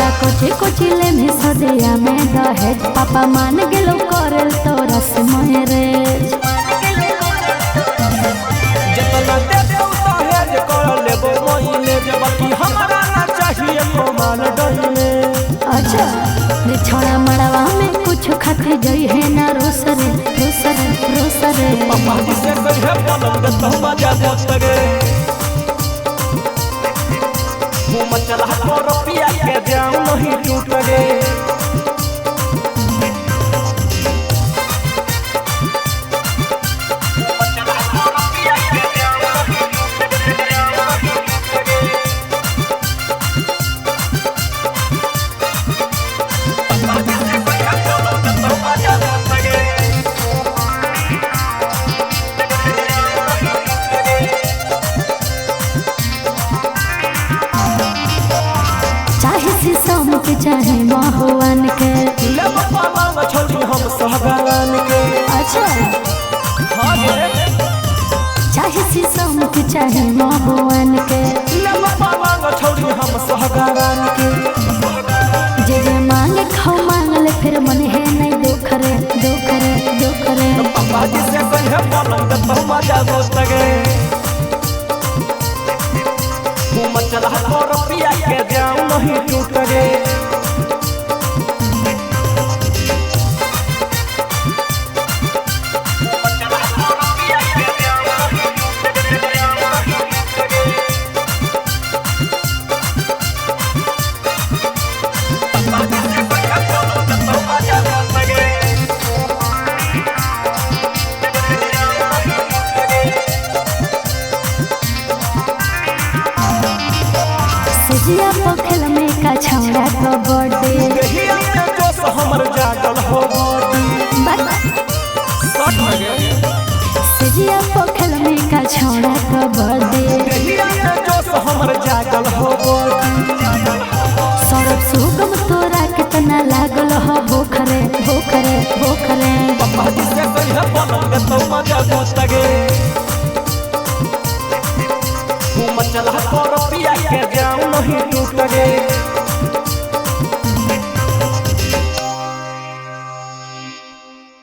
तोरा कोची कोची ले में सदिया में दहेज पापा मान गेलो करल तोरा से मैरेज जितना दे दे दहेज कर लेबो महीने जे बाकी हमरा ना चाहिए कमाल डले। अच्छा रे छोड़ा मड़वा में कुछ खाते जई है ना रोसरे रोसरे रोसरे पापा जी से कहे पलंग तो मजा दोस्तरे घूम चला को रुपया के जाऊं नहीं टूट गे शीशम के चाहे महुआन के ले बाबा छोड़ी हम सहगान के। अच्छा हां गे चाहे शीशम के चाहे महुआन के ले बाबा छोड़ी हम सहगान के जे मांगे खाओ मांग ले फिर मन है नहीं दोखरे दोखरे दोखरे पापा जी से कहे पलंग तो मजा दोस्त गे घूम चला को रुपया के जाऊं नहीं टूट गे जिया पखल में का छौड़ा का बर्थडे देहिया में जोश हमर जागल हो बॉडी सट लगे जिया पखल में का छौड़ा का बर्थडे देहिया में जोश हमर जागल हो बॉडी सरब सुगम तोरा कितना लागल हो भोखरे भोखरे भोखरे पापा जी से कहे पलंग तो मजा दोस्त गे घूम चला को रुपया के जाऊं नहीं टूट गे।